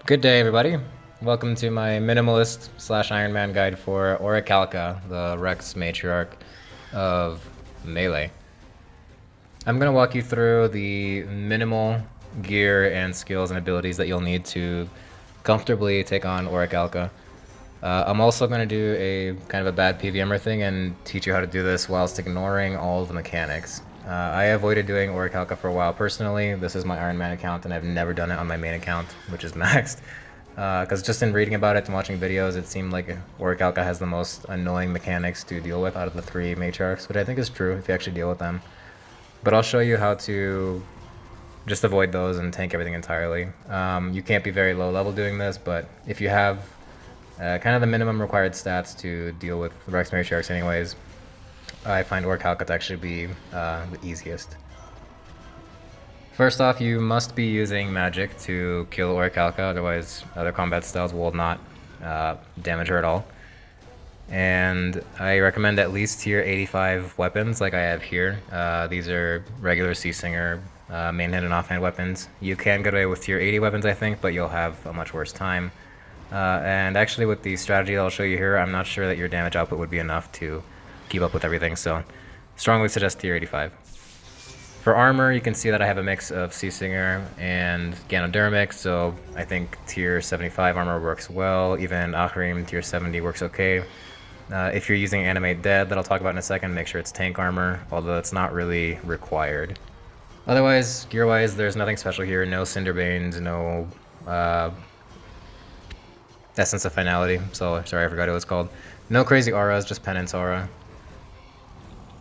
Good day, everybody. Welcome to my minimalist / Ironman guide for Orikalka, the Rex Matriarch of Melee. I'm going to walk you through the minimal gear and skills and abilities that you'll need to comfortably take on Orikalka. I'm also going to do a kind of a bad PVMer thing and teach you how to do this whilst ignoring all of the mechanics. I avoided doing Orikalka for a while personally. This is my Ironman account and I've never done it on my main account, which is maxed. Because just in reading about it and watching videos, it seemed like Orikalka has the most annoying mechanics to deal with out of the three matriarchs, which I think is true if you actually deal with them. But I'll show you how to just avoid those and tank everything entirely. You can't be very low level doing this, but if you have kind of the minimum required stats to deal with the Rex Matriarchs anyways, I find Orikalka to actually be the easiest. First off, you must be using magic to kill Orikalka, otherwise other combat styles will not damage her at all. And I recommend at least tier 85 weapons like I have here. These are regular Seasinger main hand and offhand weapons. You can get away with tier 80 weapons, I think, but you'll have a much worse time. And actually with the strategy I'll show you here, I'm not sure that your damage output would be enough to keep up with everything, so strongly suggest tier 85. For armor, you can see that I have a mix of Seasinger and Ganodermic, so I think tier 75 armor works well. Even Ahrim tier 70 works okay. If you're using Animate Dead, that I'll talk about in a second, make sure it's tank armor, although it's not really required. Otherwise, gear-wise, there's nothing special here. No Cinderbanes, no Essence of Finality, so sorry I forgot what it was called. No crazy auras, just Penance aura.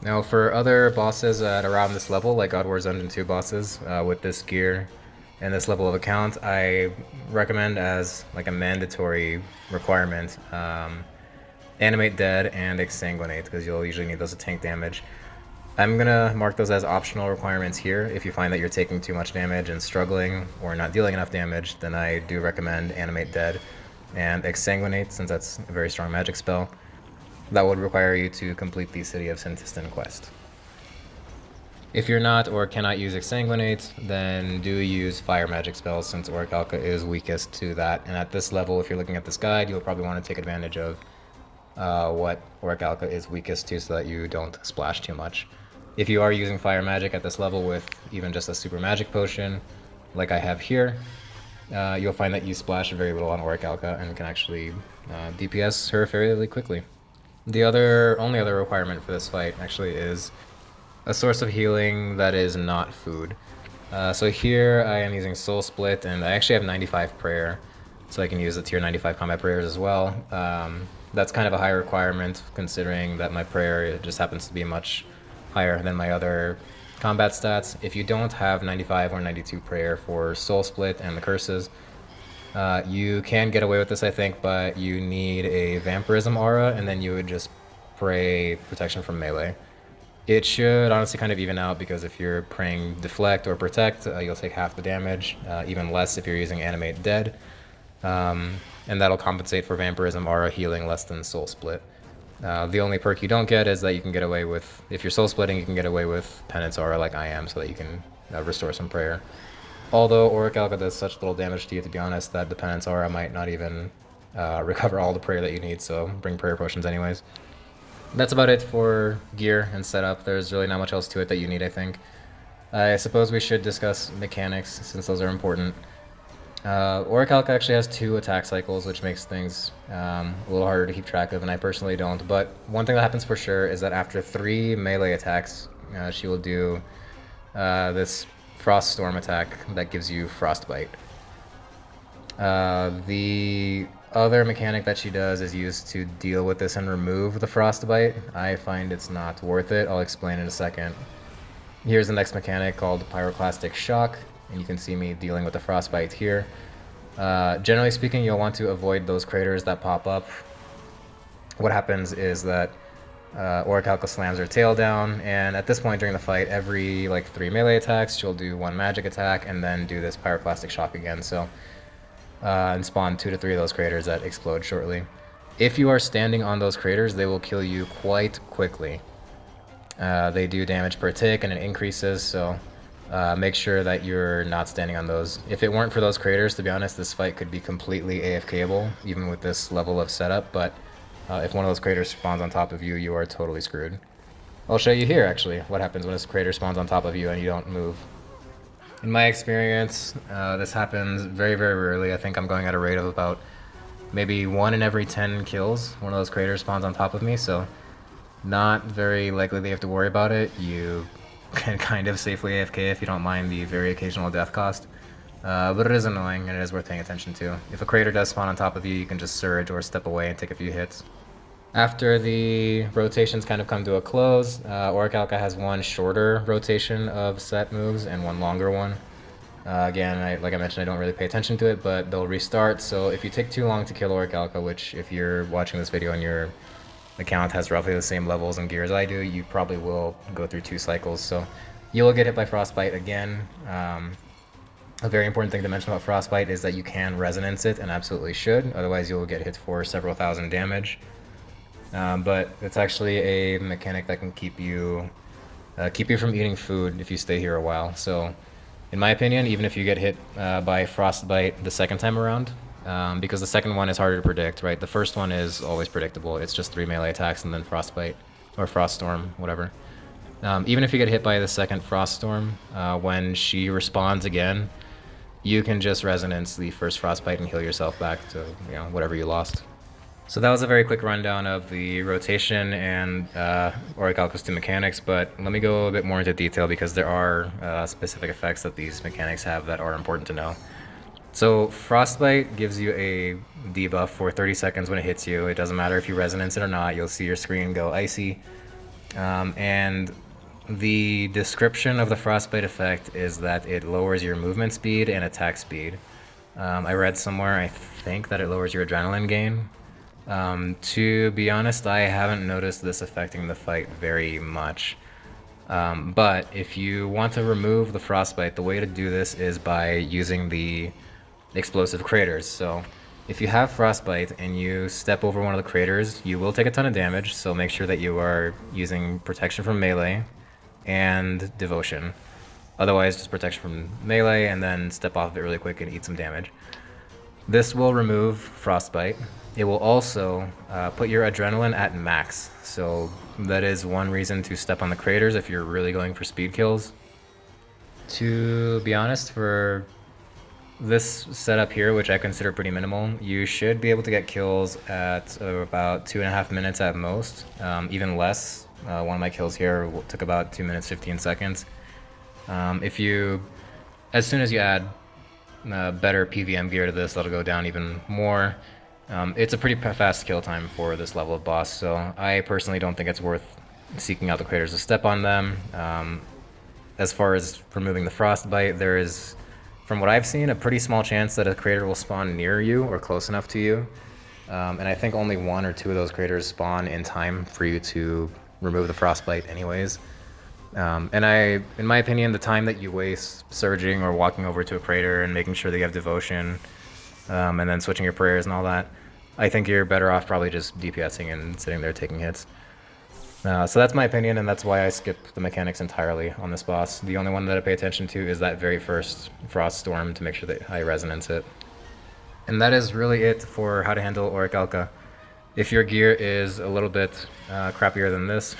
Now for other bosses at around this level, like God War Dungeon 2 bosses, with this gear and this level of account, I recommend as like a mandatory requirement, Animate Dead and Exsanguinate, because you'll usually need those to tank damage. I'm gonna mark those as optional requirements here. If you find that you're taking too much damage and struggling or not dealing enough damage, then I do recommend Animate Dead and Exsanguinate, since that's a very strong magic spell. That would require you to complete the City of Sintistan quest. If you're not or cannot use Exsanguinate, then do use fire magic spells, since Orikalka is weakest to that. And at this level, if you're looking at this guide, you'll probably want to take advantage of what Orikalka is weakest to so that you don't splash too much. If you are using fire magic at this level with even just a super magic potion, like I have here, you'll find that you splash very little on Orikalka and can actually DPS her fairly quickly. The only other requirement for this fight actually is a source of healing that is not food. So here I am using Soul Split, and I actually have 95 prayer, so I can use the tier 95 combat prayers as well. That's kind of a high requirement considering that my prayer just happens to be much higher than my other combat stats. If you don't have 95 or 92 prayer for Soul Split and the curses, you can get away with this, I think, but you need a Vampyrism aura, and then you would just pray protection from melee. It should honestly kind of even out, because if you're praying deflect or protect, you'll take half the damage, even less if you're using Animate Dead, and that'll compensate for Vampyrism aura healing less than Soul Split. The only perk you don't get is that you can get away with, if you're Soul Splitting, you can get away with Penance aura like I am, so that you can restore some prayer. Although Orikalka does such little damage to you, to be honest, that the Penance aura might not even recover all the prayer that you need, so bring prayer potions anyways. That's about it for gear and setup. There's really not much else to it that you need, I think. I suppose we should discuss mechanics, since those are important. Orikalka actually has 2 attack cycles, which makes things a little harder to keep track of, and I personally don't. But one thing that happens for sure is that after 3 melee attacks, she will do this Frost Storm attack that gives you Frostbite. The other mechanic that she does is used to deal with this and remove the Frostbite. I find it's not worth it. I'll explain in a second. Here's the next mechanic called Pyroclastic Shock, and you can see me dealing with the Frostbite here. Generally speaking, you'll want to avoid those craters that pop up. What happens is that Orikalka slams her tail down, and at this point during the fight, every like 3 melee attacks, she'll do 1 magic attack and then do this Pyroclastic Shock again, so and spawn 2 to 3 of those craters that explode shortly. If you are standing on those craters, they will kill you quite quickly. They do damage per tick and it increases, so make sure that you're not standing on those. If it weren't for those craters, to be honest, this fight could be completely AFK-able, even with this level of setup, but if one of those craters spawns on top of you, you are totally screwed. I'll show you here, actually, what happens when this crater spawns on top of you and you don't move. In my experience, this happens very, very rarely. I think I'm going at a rate of about maybe 1 in every 10 kills. One of those craters spawns on top of me, so not very likely that you have to worry about it. You can kind of safely AFK if you don't mind the very occasional death cost. But it is annoying and it is worth paying attention to. If a crater does spawn on top of you, you can just surge or step away and take a few hits. After the rotations kind of come to a close, Orikalka has one shorter rotation of set moves and one longer one. Again, like I mentioned, I don't really pay attention to it, but they'll restart, so if you take too long to kill Orikalka, which if you're watching this video and your account has roughly the same levels and gear as I do, you probably will go through 2 cycles, so you will get hit by Frostbite again. A very important thing to mention about Frostbite is that you can resonance it, and absolutely should, otherwise you'll get hit for several thousand damage. But it's actually a mechanic that can keep you from eating food if you stay here a while, so in my opinion, even if you get hit by Frostbite the second time around, because the second one is harder to predict, right? The first one is always predictable. It's just 3 melee attacks and then Frostbite, or Froststorm, whatever. Even if you get hit by the second Froststorm, when she respawns again, you can just resonance the first Frostbite and heal yourself back to, you know, whatever you lost. So that was a very quick rundown of the rotation and Orikalka's 2 mechanics, but let me go a bit more into detail because there are specific effects that these mechanics have that are important to know. So Frostbite gives you a debuff for 30 seconds when it hits you. It doesn't matter if you resonance it or not, you'll see your screen go icy. And the description of the Frostbite effect is that it lowers your movement speed and attack speed. I read somewhere, I think, that it lowers your adrenaline gain. To be honest, I haven't noticed this affecting the fight very much. But if you want to remove the Frostbite, the way to do this is by using the explosive craters. So if you have Frostbite and you step over one of the craters, you will take a ton of damage, so make sure that you are using protection from melee and devotion. Otherwise, just protection from melee and then step off of it really quick and eat some damage. This will remove Frostbite. It will also put your adrenaline at max, so that is one reason to step on the craters if you're really going for speed kills. To be honest, for this setup here, which I consider pretty minimal, you should be able to get kills at about 2.5 minutes at most, even less. One of my kills here took about 2 minutes 15 seconds. As soon as you add better PVM gear to this, that'll go down even more. It's a pretty fast kill time for this level of boss, so I personally don't think it's worth seeking out the craters to step on them. As far as removing the Frostbite, there is, from what I've seen, a pretty small chance that a crater will spawn near you or close enough to you. And I think only 1 or 2 of those craters spawn in time for you to remove the Frostbite anyways. In my opinion, the time that you waste surging or walking over to a crater and making sure that you have devotion, and then switching your prayers and all that, I think you're better off probably just DPSing and sitting there taking hits. So that's my opinion, and that's why I skip the mechanics entirely on this boss. The only one that I pay attention to is that very first Froststorm to make sure that I resonance it. And that is really it for how to handle Orikalka. If your gear is a little bit crappier than this,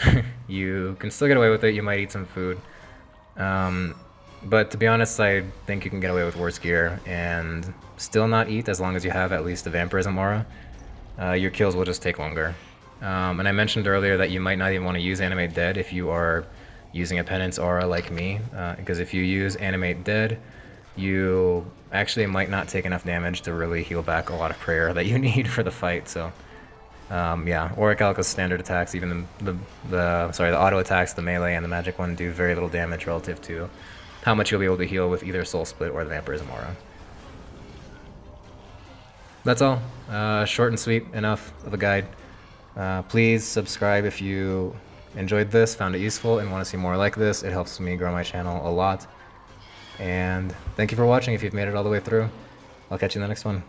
you can still get away with it. You might eat some food. But to be honest, I think you can get away with worse gear and still not eat as long as you have at least a Vampyrism aura. Your kills will just take longer. And I mentioned earlier that you might not even want to use Animate Dead if you are using a Penance aura like me, because if you use Animate Dead, you actually might not take enough damage to really heal back a lot of prayer that you need for the fight. So yeah, Orikalka's standard attacks, even the auto attacks, the melee and the magic one, do very little damage relative to how much you'll be able to heal with either Soul Split or the Vampyrism aura. That's all. Short and sweet enough of a guide. Please subscribe if you enjoyed this, found it useful, and want to see more like this. It helps me grow my channel a lot. And thank you for watching if you've made it all the way through. I'll catch you in the next one.